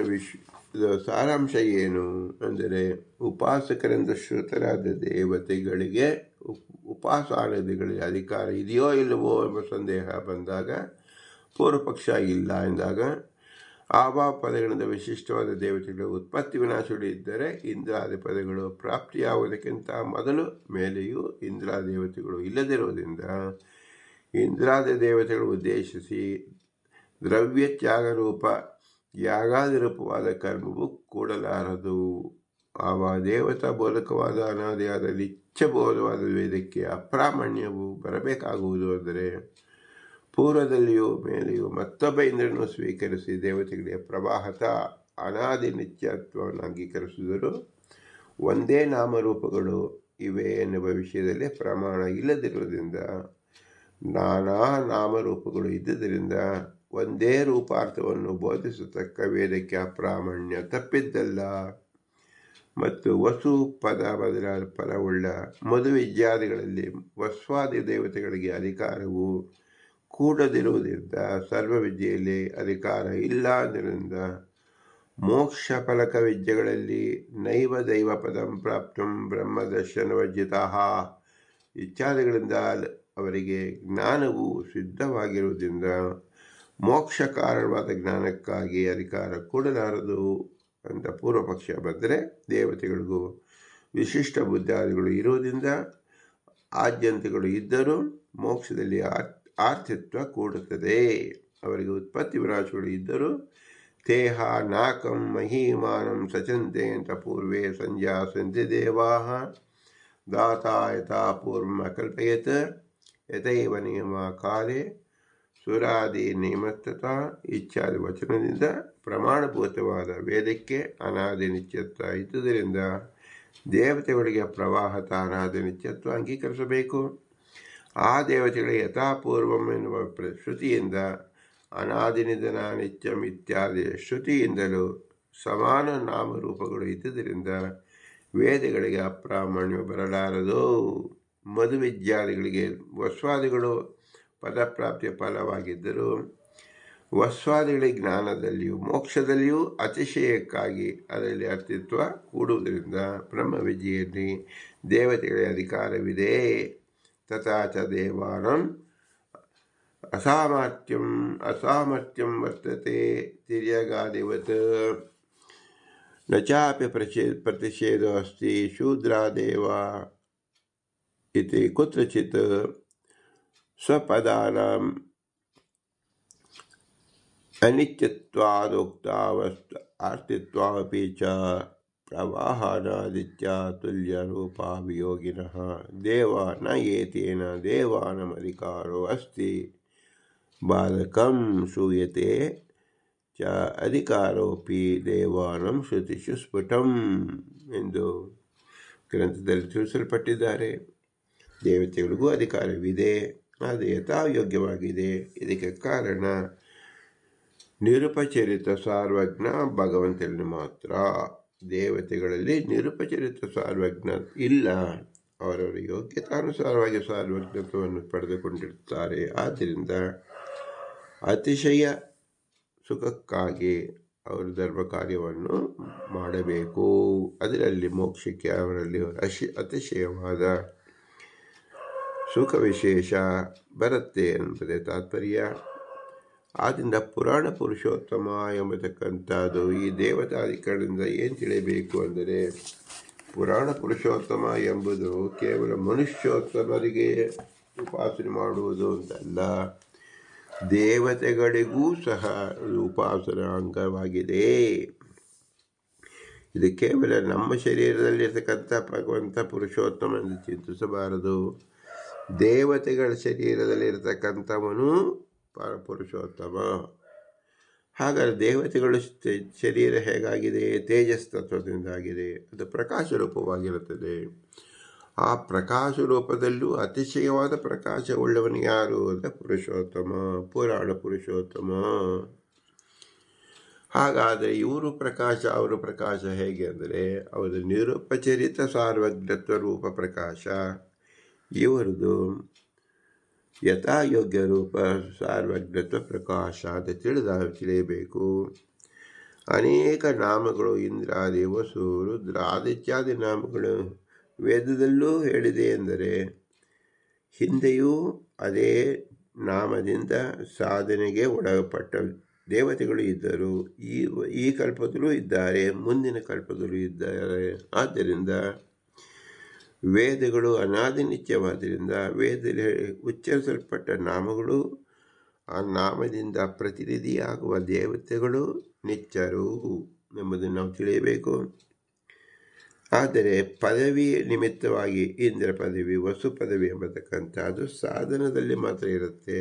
[SPEAKER 1] ಸಾರಾಂಶ ಏನು ಅಂದರೆ ಉಪಾಸಕರಿಂದ ಶ್ರುತರಾದ ದೇವತೆಗಳಿಗೆ ಉಪಾಸನಾದಿಗಳಿಗೆ ಅಧಿಕಾರ ಇದೆಯೋ ಇಲ್ಲವೋ ಎಂಬ ಸಂದೇಹ ಬಂದಾಗ, ಪೂರ್ವಪಕ್ಷ ಇಲ್ಲ ಎಂದಾಗ, ಆವಾ ಪದಗಳಿಂದ ವಿಶಿಷ್ಟವಾದ ದೇವತೆಗಳು ಉತ್ಪತ್ತಿ ವಿನಾಶಗಳು ಇದ್ದರೆ ಇಂದ್ರಾದಿ ಪದಗಳು ಪ್ರಾಪ್ತಿಯಾಗುವುದಕ್ಕಿಂತ ಮೊದಲು ಮೇಲೆಯೂ ಇಂದ್ರಾದಿ ದೇವತೆಗಳು ಇಲ್ಲದಿರುವುದರಿಂದ ಇಂದ್ರಾದಿ ದೇವತೆಗಳು ಉದ್ದೇಶಿಸಿ ದ್ರವ್ಯ ತ್ಯಾಗರೂಪ ಯಾಗಾದಿರೂಪವಾದ ಕರ್ಮವು ಕೂಡಲಾರದು. ಆವ ದೇವತಾ ಬೋಧಕವಾದ ಅನಾದಿಯಾದ ನಿತ್ಯಬೋಧವಾದ ವೇದಕ್ಕೆ ಅಪ್ರಾಮಾಣ್ಯವು ಬರಬೇಕಾಗುವುದು. ಅಂದರೆ ಪೂರ್ವದಲ್ಲಿಯೂ ಮೇಲೆಯೂ ಮತ್ತೊಬ್ಬ ಇಂದ್ರನು ಸ್ವೀಕರಿಸಿ ದೇವತೆಗಳಿಗೆ ಪ್ರವಾಹತ ಅನಾದಿ ನಿತ್ಯತ್ವವನ್ನು ಅಂಗೀಕರಿಸಿದರು. ಒಂದೇ ನಾಮರೂಪಗಳು ಇವೆ ಎನ್ನುವ ವಿಷಯದಲ್ಲಿ ಪ್ರಮಾಣ ಇಲ್ಲದಿರುವುದರಿಂದ, ನಾನಾ ನಾಮರೂಪಗಳು ಇದ್ದುದರಿಂದ ಒಂದೇ ರೂಪಾರ್ಥವನ್ನು ಬೋಧಿಸತಕ್ಕ ವೇದಕ್ಕೆ ಅಪ್ರಾಮಾಣ್ಯ ತಪ್ಪಿದ್ದಲ್ಲ. ಮತ್ತು ವಸು ಪದ ಬದಲಾದ ಫಲವುಳ್ಳ ಮಧುವಿದ್ಯಾದಿಗಳಲ್ಲಿ ವಸ್ವಾದಿ ದೇವತೆಗಳಿಗೆ ಅಧಿಕಾರವು ಕೂಡದಿರುವುದರಿಂದ ಸರ್ವವಿದ್ಯೆಯಲ್ಲಿ ಅಧಿಕಾರ ಇಲ್ಲ. ಆದ್ದರಿಂದ ಮೋಕ್ಷ ಫಲಕ ವಿದ್ಯೆಗಳಲ್ಲಿ ನೈವ ದೈವ ಪದಂ ಪ್ರಾಪ್ತಂ ಬ್ರಹ್ಮದರ್ಶನವರ್ಜಿತಾ ಇತ್ಯಾದಿಗಳಿಂದ ಅವರಿಗೆ ಜ್ಞಾನವು ಸಿದ್ಧವಾಗಿರುವುದರಿಂದ ಮೋಕ್ಷ ಕಾರಣವಾದ ಜ್ಞಾನಕ್ಕಾಗಿ ಅಧಿಕಾರ ಕೂಡಲಾರದು ಅಂತ ಪೂರ್ವ ಪಕ್ಷ ಬಂದರೆ, ದೇವತೆಗಳಿಗೂ ವಿಶಿಷ್ಟ ಬುದ್ಧಾದಿಗಳು ಇರುವುದರಿಂದ ಆದ್ಯಂತಗಳು ಇದ್ದರೂ ಮೋಕ್ಷದಲ್ಲಿ ಆರ್ಥಿತ್ವ ಕೂಡುತ್ತದೆ. ಅವರಿಗೆ ಉತ್ಪತ್ತಿ ವಿನಾಶಗಳು ಇದ್ದರೂ ತೇಹ ನಾಕಂ ಮಹೀಮಾನಂ ಸಚಂತೆ ಅಂತ ಪೂರ್ವೇ ಸಂಜಾಸಂತೆ ದೇವಾ ದಾತಾ ಯಥಾ ಪೂರ್ವಂ ಅಕಲ್ಪಯತ್ ಯಥೈವ ನಿಯಮ ಕಾಲೇ ಸುರಾದಿ ನಿಯಮಸ್ತತ ಇತ್ಯಾದಿ ವಚನದಿಂದ ಪ್ರಮಾಣಭೂತವಾದ ವೇದಕ್ಕೆ ಅನಾದಿ ನಿತ್ಯತ್ವ ಇದ್ದುದರಿಂದ ದೇವತೆಗಳಿಗೆ ಪ್ರವಾಹತ ಅನಾದಿ ನಿತ್ಯತ್ವ ಅಂಗೀಕರಿಸಬೇಕು. ಆ ದೇವತೆಗಳಿಗೆ ಯಥಾಪೂರ್ವಂ ಎನ್ನುವ ಶ್ರುತಿಯಿಂದ ಅನಾದಿ ನಿಧನ ನಿತ್ಯಂ ಇತ್ಯಾದಿ ಶ್ರುತಿಯಿಂದಲೂ ಸಮಾನ ನಾಮರೂಪಗಳು ಇದ್ದುದರಿಂದ ವೇದಗಳಿಗೆ ಅಪ್ರಾಮಾಣ್ಯ ಬರಲಾರದು. ಮಧುವಿದ್ಯಾದಿಗಳಿಗೆ ವಸ್ವಾದಿಗಳು ಪದಪ್ರಾಪ್ತಿಯ ಫಲವಾಗಿದ್ದರು. ವಸ್ವಾದಿಗಳಿಗೆ ಜ್ಞಾನದಲ್ಲಿಯೂ ಮೋಕ್ಷದಲ್ಲಿಯೂ ಅತಿಶಯಕ್ಕಾಗಿ ಅದರಲ್ಲಿ ಅಸ್ತಿತ್ವ ಕೂಡುವುದರಿಂದ ಬ್ರಹ್ಮವಿದ್ಯೆಯಲ್ಲಿ ದೇವತೆಗಳಿಗೆ ಅಧಿಕಾರವಿದೆ. ತಥಾಚ ದೇವಾನಂ ಅಸಾಮರ್ಥ್ಯಂ ವರ್ತತೆ ತಿರ್ಯಗಾದಿವತ್ ನ ಚಾಪಿ ಪ್ರತಿಷೇಧೋ ಅಸ್ತಿ ಶೂದ್ರಾದೇವ ಇತಿ ಕುತ್ರಚಿತ್ ಸ್ವಪದಾನಾಂ ಅನಿತ್ಯತ್ವಾದೋಕ್ತಾವಸ್ತು ಆರ್ತಿತ್ವಾಪಿ ಚ ಪ್ರವಾಹಾನಾದಿತ್ಯ ತುಲ್ಯ ರೂಪಾಭಿಯೋಗಿನಃ ದೇವ ನ ಏತೇನ ದೇವಾನಮಧಿಕಾರೋ ಅಸ್ತಿ ಬಾಲಕಂ ಶೂಯತೆ ಚ ಅಧಿಕಾರೋಪಿ ದೇವಾನಂ ಶ್ರುತಿಷು ಸ್ಫುಟಂ ಎಂದು ಗ್ರಂಥದಲ್ಲಿ ತಿಳಿಸಲ್ಪಟ್ಟಿದ್ದಾರೆ. ದೇವತೆಗಳಿಗೂ ಅಧಿಕಾರವಿದೆ, ಅದು ಯಥಾಯೋಗ್ಯವಾಗಿದೆ. ಇದಕ್ಕೆ ಕಾರಣ ನಿರುಪಚರಿತ ಸಾರ್ವಜ್ಞ ಭಗವಂತನಲ್ಲಿ ಮಾತ್ರ. ದೇವತೆಗಳಲ್ಲಿ ನಿರುಪಚರಿತ ಸಾರ್ವಜ್ಞ ಇಲ್ಲ. ಅವರವರ ಯೋಗ್ಯತಾನುಸಾರವಾಗಿ ಸಾರ್ವಜ್ಞತ್ವವನ್ನು ಪಡೆದುಕೊಂಡಿರುತ್ತಾರೆ. ಆದ್ದರಿಂದ ಅತಿಶಯ ಸುಖಕ್ಕಾಗಿ ಅವರು ಧರ್ಮ ಕಾರ್ಯವನ್ನು ಮಾಡಬೇಕು. ಅದರಲ್ಲಿ ಮೋಕ್ಷಕ್ಕೆ ಅವರಲ್ಲಿ ಅತಿಶಯವಾದ ಸುಖ ವಿಶೇಷ ಬರುತ್ತೆ ಎಂಬುದೇ ತಾತ್ಪರ್ಯ. ಆದ್ದರಿಂದ ಪುರಾಣ ಪುರುಷೋತ್ತಮ ಎಂಬತಕ್ಕಂಥದ್ದು ಈ ದೇವತಾಧಿಕರಣದಿಂದ ಏನು ತಿಳಿಯಬೇಕು ಅಂದರೆ, ಪುರಾಣ ಪುರುಷೋತ್ತಮ ಎಂಬುದು ಕೇವಲ ಮನುಷ್ಯೋತ್ತಮರಿಗೆ ಉಪಾಸನೆ ಮಾಡುವುದು ಅಂತಲ್ಲ, ದೇವತೆಗಳಿಗೂ ಸಹ ಉಪಾಸನಾ ಅಂಗವಾಗಿದೆ. ಇದು ಕೇವಲ ನಮ್ಮ ಶರೀರದಲ್ಲಿರ್ತಕ್ಕಂಥ ಭಗವಂತ ಪುರುಷೋತ್ತಮ ಎಂದು ಚಿಂತಿಸಬಾರದು. ದೇವತೆಗಳ ಶರೀರದಲ್ಲಿರ್ತಕ್ಕಂಥವನು ಪುರುಷೋತ್ತಮ. ಹಾಗಾದರೆ ದೇವತೆಗಳ ಶರೀರ ಹೇಗಾಗಿದೆ? ತೇಜಸ್ ತತ್ವದಿಂದಾಗಿದೆ. ಅದು ಪ್ರಕಾಶ ರೂಪವಾಗಿರುತ್ತದೆ. ಆ ಪ್ರಕಾಶ ರೂಪದಲ್ಲೂ ಅತಿಶಯವಾದ ಪ್ರಕಾಶವುಳ್ಳವನು ಯಾರು ಅಂದರೆ ಪುರುಷೋತ್ತಮ, ಪುರಾಣ ಪುರುಷೋತ್ತಮ. ಹಾಗಾದರೆ ಇವರು ಪ್ರಕಾಶ, ಅವರು ಪ್ರಕಾಶ ಹೇಗೆ ಅಂದರೆ, ಅವರು ನಿರುಪಚರಿತ ಸಾರ್ವಜ್ಞತ್ವ ರೂಪ ಪ್ರಕಾಶ. ಇವರದು ಯಥಾಯೋಗ್ಯ ರೂಪ ಸಾರ್ವಜ್ಞತ್ವ ಪ್ರಕಾಶ ಅಂತ ತಿಳಿಯಬೇಕು. ಅನೇಕ ನಾಮಗಳು ಇಂದ್ರಾದಿ, ವಸು, ರುದ್ರ ಆದಿತ್ಯಾದಿ ನಾಮಗಳು ವೇದದಲ್ಲೂ ಹೇಳಿದೆ ಎಂದರೆ, ಹಿಂದೆಯೂ ಅದೇ ನಾಮದಿಂದ ಸಾಧನೆಗೆ ಒಳಪಟ್ಟ ದೇವತೆಗಳು ಇದ್ದರು. ಈ ಕಲ್ಪದಲ್ಲೂ ಇದ್ದಾರೆ, ಮುಂದಿನ ಕಲ್ಪದಲ್ಲೂ ಇದ್ದಾರೆ. ಆದ್ದರಿಂದ ವೇದಗಳು ಅನಾದಿ ನಿತ್ಯವಾದ್ದರಿಂದ ವೇದದಲ್ಲಿ ಉಚ್ಚರಿಸಲ್ಪಟ್ಟ ನಾಮಗಳು ಆ ನಾಮದಿಂದ ಪ್ರತಿನಿಧಿಯಾಗುವ ದೇವತೆಗಳು ನಿತ್ಯರು ಎಂಬುದನ್ನು ನಾವು ತಿಳಿಯಬೇಕು. ಆದರೆ ಪದವಿ ನಿಮಿತ್ತವಾಗಿ ಇಂದ್ರ ಪದವಿ, ವಸು ಪದವಿ ಎಂಬತಕ್ಕಂಥದ್ದು ಸಾಧನದಲ್ಲಿ ಮಾತ್ರ ಇರುತ್ತೆ.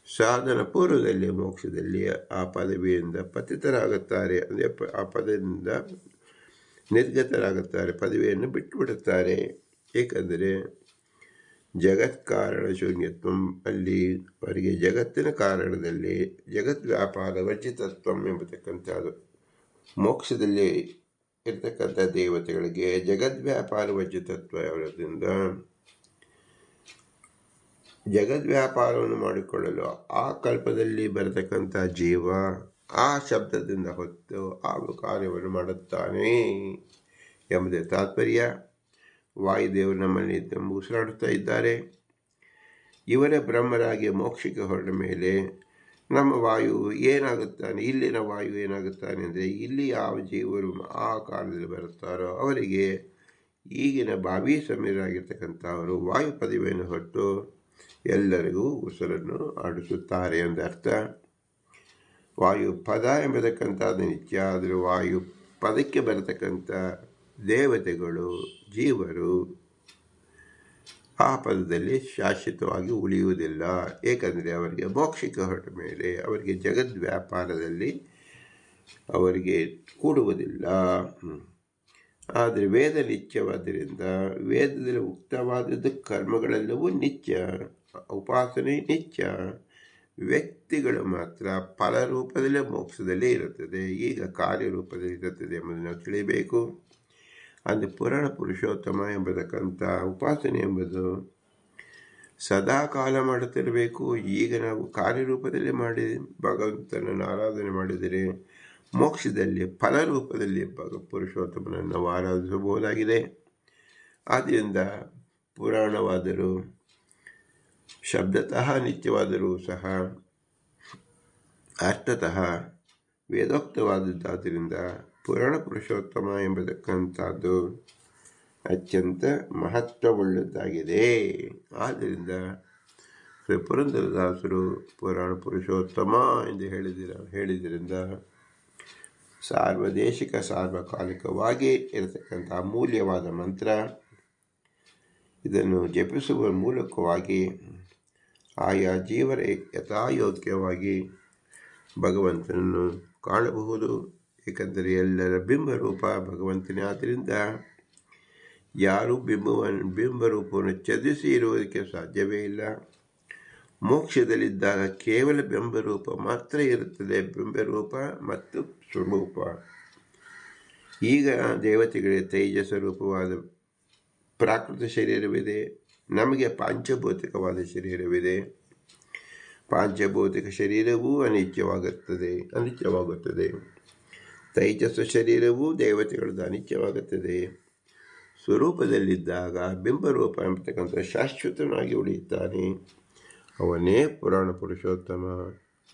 [SPEAKER 1] ಸಾಧನ ಪೂರ್ವದಲ್ಲಿ ಮೋಕ್ಷದಲ್ಲಿ ಆ ಪದವಿಯಿಂದ ಪತಿತರಾಗುತ್ತಾರೆ, ಅಂದರೆ ಆ ಪದದಿಂದ ನಿರ್ಗತರಾಗುತ್ತಾರೆ, ಪದವಿಯನ್ನು ಬಿಟ್ಟುಬಿಡುತ್ತಾರೆ. ಏಕೆಂದರೆ ಜಗತ್ಕಾರಣ ಶೂನ್ಯತ್ವಂ, ಅಲ್ಲಿ ಅವರಿಗೆ ಜಗತ್ತಿನ ಕಾರಣದಲ್ಲಿ ಜಗತ್ ವ್ಯಾಪಾರ ವರ್ಜಿತತ್ವಂ ಎಂಬತಕ್ಕಂಥದ್ದು. ಮೋಕ್ಷದಲ್ಲಿ ಇರ್ತಕ್ಕಂಥ ದೇವತೆಗಳಿಗೆ ಜಗದ್ವ್ಯಾಪಾರ ವರ್ಜಿತತ್ವ ಇರೋದ್ರಿಂದ ಜಗದ್ವ್ಯಾಪಾರವನ್ನು ಮಾಡಿಕೊಳ್ಳಲು ಆ ಕಲ್ಪದಲ್ಲಿ ಬರತಕ್ಕಂಥ ಜೀವ ಆ ಶಬ್ದದಿಂದ ಹೊತ್ತು ಆ ಕಾರ್ಯವನ್ನು ಮಾಡುತ್ತಾನೆ ಎಂಬುದೇ ತಾತ್ಪರ್ಯ. ವಾಯುದೇವರು ನಮ್ಮಲ್ಲಿ ಉಸಿರಾಡುತ್ತಾ ಇದ್ದಾರೆ. ಇವರೇ ಬ್ರಹ್ಮರಾಗಿ ಮೋಕ್ಷಕ್ಕೆ ಹೊರಟ ಮೇಲೆ ನಮ್ಮ ವಾಯು ಏನಾಗುತ್ತಾನೆ, ಇಲ್ಲಿನ ವಾಯು ಏನಾಗುತ್ತಾನೆ ಅಂದರೆ, ಇಲ್ಲಿ ಯಾವ ಜೀವರು ಆ ಕಾಲದಲ್ಲಿ ಬರುತ್ತಾರೋ ಅವರಿಗೆ ಈಗಿನ ಭಾವಿ ಸಮೀರಾಗಿರ್ತಕ್ಕಂಥವರು ವಾಯು ಪದವಿಯನ್ನು ಹೊತ್ತು ಎಲ್ಲರಿಗೂ ಉಸಿರನ್ನು ಆಡಿಸುತ್ತಾರೆ ಎಂದರ್ಥ. ವಾಯು ಪದ ಎಂಬತಕ್ಕಂಥದ್ದು ನಿತ್ಯ. ಆದರೆ ವಾಯು ಪದಕ್ಕೆ ಬರತಕ್ಕಂಥ ದೇವತೆಗಳು, ಜೀವರು ಆ ಪದದಲ್ಲಿ ಶಾಶ್ವತವಾಗಿ ಉಳಿಯುವುದಿಲ್ಲ. ಏಕೆಂದರೆ ಅವರಿಗೆ ಮೋಕ್ಷಕ್ಕೆ ಹೊರಟ ಮೇಲೆ ಅವರಿಗೆ ಜಗದ್ ವ್ಯಾಪಾರದಲ್ಲಿ ಅವರಿಗೆ ಕೂಡುವುದಿಲ್ಲ. ಆದರೆ ವೇದ ನಿತ್ಯವಾದ್ದರಿಂದ ವೇದದಲ್ಲಿ ಉಕ್ತವಾದದ್ದು ಕರ್ಮಗಳೆಲ್ಲವೂ ನಿತ್ಯ, ಉಪಾಸನೆ ನಿತ್ಯ. ವ್ಯಕ್ತಿಗಳು ಮಾತ್ರ ಫಲರೂಪದಲ್ಲೇ ಮೋಕ್ಷದಲ್ಲೇ ಇರುತ್ತದೆ, ಈಗ ಕಾರ್ಯರೂಪದಲ್ಲಿ ಇರುತ್ತದೆ ಎಂಬುದನ್ನು ನಾವು ತಿಳಿಯಬೇಕು. ಅಂದರೆ ಪುರಾಣ ಪುರುಷೋತ್ತಮ ಎಂಬತಕ್ಕಂಥ ಉಪಾಸನೆ ಎಂಬುದು ಸದಾ ಕಾಲ ಮಾಡುತ್ತಿರಬೇಕು. ಈಗ ನಾವು ಕಾರ್ಯರೂಪದಲ್ಲಿ ಮಾಡಿ ಭಗವಂತನನ್ನು ಆರಾಧನೆ ಮಾಡಿದರೆ ಮೋಕ್ಷದಲ್ಲಿ ಫಲರೂಪದಲ್ಲಿ ಪುರುಷೋತ್ತಮನನ್ನು ನಾವು ಆರಾಧಿಸಬಹುದಾಗಿದೆ. ಆದ್ದರಿಂದ ಪುರಾಣವಾದರೂ ಶಬ್ದತಃ ನಿತ್ಯವಾದರೂ ಸಹ ಅರ್ಥತಃ ವೇದೋಕ್ತವಾದದ್ದಾದ್ದರಿಂದ ಪುರಾಣ ಪುರುಷೋತ್ತಮ ಎಂಬತಕ್ಕಂಥದ್ದು ಅತ್ಯಂತ ಮಹತ್ವವುಳ್ಳದ್ದಾಗಿದೆ. ಆದ್ದರಿಂದ ಶ್ರೀ ಪುರಂದರದಾಸರು ಪುರಾಣ ಪುರುಷೋತ್ತಮ ಎಂದು ಹೇಳಿದ್ದರಿಂದ ಸಾರ್ವದೇಶಿಕ ಸಾರ್ವಕಾಲಿಕವಾಗಿ ಇರತಕ್ಕಂಥ ಅಮೂಲ್ಯವಾದ ಮಂತ್ರ. ಇದನ್ನು ಜಪಿಸುವ ಮೂಲಕವಾಗಿ ಆಯಾ ಜೀವರ ಯಥಾಯೋಗ್ಯವಾಗಿ ಭಗವಂತನನ್ನು ಕಾಣಬಹುದು. ಏಕೆಂದರೆ ಎಲ್ಲರ ಬಿಂಬರೂಪ ಭಗವಂತನೇ. ಆದ್ದರಿಂದ ಯಾರೂ ಬಿಂಬರೂಪವನ್ನು ಚದುರಿಸಿ ಇರುವುದಕ್ಕೆ ಸಾಧ್ಯವೇ ಇಲ್ಲ. ಮೋಕ್ಷದಲ್ಲಿದ್ದಾಗ ಕೇವಲ ಬಿಂಬರೂಪ ಮಾತ್ರ ಇರುತ್ತದೆ, ಬಿಂಬರೂಪ ಮತ್ತು ಸ್ವರೂಪ. ಈಗ ದೇವತೆಗಳಿಗೆ ತೈಜಸ ರೂಪವಾದ ಪ್ರಾಕೃತ ಶರೀರವಿದೆ, ನಮಗೆ ಪಾಂಚಭೌತಿಕವಾದ ಶರೀರವಿದೆ. ಪಾಂಚಭೌತಿಕ ಶರೀರವೂ ಅನಿತ್ಯವಾಗುತ್ತದೆ. ತೈಜಸ್ಸ ಶರೀರವೂ ದೇವತೆಗಳದ್ದು ಅನಿತ್ಯವಾಗುತ್ತದೆ. ಸ್ವರೂಪದಲ್ಲಿದ್ದಾಗ ಬಿಂಬರೂಪ ಎಂಬತಕ್ಕಂಥ ಶಾಶ್ವತನಾಗಿ ಉಳಿಯುತ್ತಾನೆ, ಅವನೇ ಪುರಾಣ ಪುರುಷೋತ್ತಮ.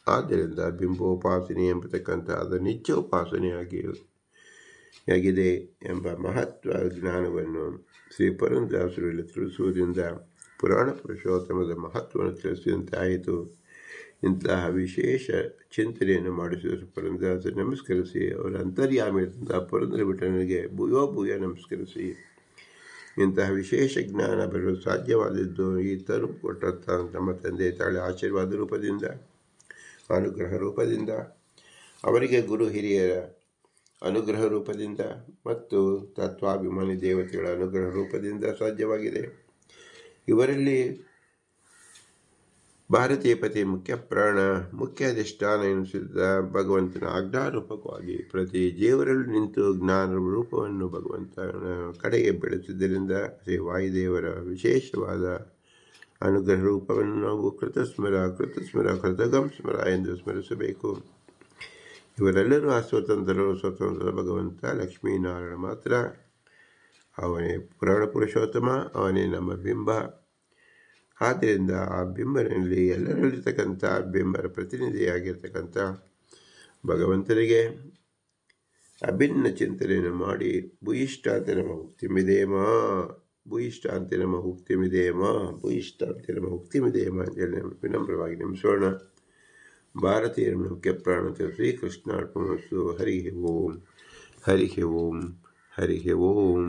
[SPEAKER 1] ಆದ್ದರಿಂದ ಬಿಂಬೋಪಾಸನೆ ಎಂಬತಕ್ಕಂಥ ಅದು ನಿತ್ಯ ಉಪಾಸನೆಯಾಗಿದೆ ಎಂಬ ಮಹತ್ವ ಜ್ಞಾನವನ್ನು ಶ್ರೀ ಪುರಂದರದಾಸರು ಇಲ್ಲಿ ತಿಳಿಸುವುದರಿಂದ ಪುರಾಣ ಪುರುಷೋತ್ತಮದ ಮಹತ್ವವನ್ನು ತಿಳಿಸಿದಂತಾಯಿತು. ಇಂತಹ ವಿಶೇಷ ಚಿಂತನೆಯನ್ನು ಮಾಡಿಸಿದ ಪುರಂದರದಾಸರು ನಮಸ್ಕರಿಸಿ, ಅವರ ಅಂತರ್ಯಾಮಿಯಿಂದ ಪುರಂದರ ವಿಠಲನಿಗೆ ಭೂಯೋ ನಮಸ್ಕರಿಸಿ, ಇಂತಹ ವಿಶೇಷ ಜ್ಞಾನ ಬರಲು ಸಾಧ್ಯವಾದದ್ದು ಈ ತರು ಕೊಟ್ಟಂಥ ನಮ್ಮ ತಂದೆ ತಾಳೆ ಆಶೀರ್ವಾದ ರೂಪದಿಂದ, ಅನುಗ್ರಹ ರೂಪದಿಂದ, ಅವರಿಗೆ ಗುರು ಹಿರಿಯರ ಅನುಗ್ರಹ ರೂಪದಿಂದ ಮತ್ತು ತತ್ವಾಭಿಮಾನಿ ದೇವತೆಗಳ ಅನುಗ್ರಹ ರೂಪದಿಂದ ಸಾಧ್ಯವಾಗಿದೆ. ಇವರಲ್ಲಿ ಭಾರತೀಯ ಪತಿ ಮುಖ್ಯ ಪ್ರಾಣ, ಮುಖ್ಯ ಅಧಿಷ್ಠಾನ ಎನಿಸಿದ ಭಗವಂತನ ಆಜ್ಞಾರೂಪಕವಾಗಿ ಪ್ರತಿ ಜೀವರಲ್ಲೂ ನಿಂತು ಜ್ಞಾನ ರೂಪವನ್ನು ಭಗವಂತನ ಕಡೆಗೆ ಬೆಳೆಸಿದ್ದರಿಂದ ಶ್ರೀ ವಾಯುದೇವರ ವಿಶೇಷವಾದ ಅನುಗ್ರಹ ರೂಪವನ್ನು ನಾವು ಕೃತಗಂ ಸ್ಮರ ಎಂದು ಸ್ಮರಿಸಬೇಕು. ಇವರೆಲ್ಲರೂ ಸ್ವತಂತ್ರ ಭಗವಂತ ಲಕ್ಷ್ಮೀನಾರಾಯಣ ಮಾತ್ರ. ಅವನೇ ಪುರಾಣ ಪುರುಷೋತ್ತಮ, ಅವನೇ ನಮ್ಮ ಬಿಂಬ. ಆದ್ದರಿಂದ ಆ ಬಿಂಬನಲ್ಲಿ ಎಲ್ಲರಲ್ಲಿರ್ತಕ್ಕಂಥ ಬಿಂಬರ ಪ್ರತಿನಿಧಿಯಾಗಿರ್ತಕ್ಕಂಥ ಭಗವಂತನಿಗೆ ಅಭಿನ್ನ ಚಿಂತನೆಯನ್ನು ಮಾಡಿ ಭೂಯಿಷ್ಠಾಂತ ನಮ್ಮ ಮುಕ್ತಿಮಿದೇಮ ಭೂಯಿಷ್ಠಾಂತಿ ನಮ್ಮ ಉಕ್ತಿಮಿದೇಮ ಭೂಯಿಷ್ಠಾಂತಿ ನಮ್ಮ ಉಕ್ತಿಮಿದೇಮ ಅಂತೇಳಿ ವಿನಮ್ರವಾಗಿ ನೆಮಿಸೋಣ. ಭಾರತೀಯರ ಮುಖ್ಯ ಪ್ರಾಣ ಶ್ರೀಕೃಷ್ಣಾರ್ಪಣಮಸ್ತು. ಹರಿ ಓಂ ಹರಿ ಓಂ ಹರಿ ಓಂ.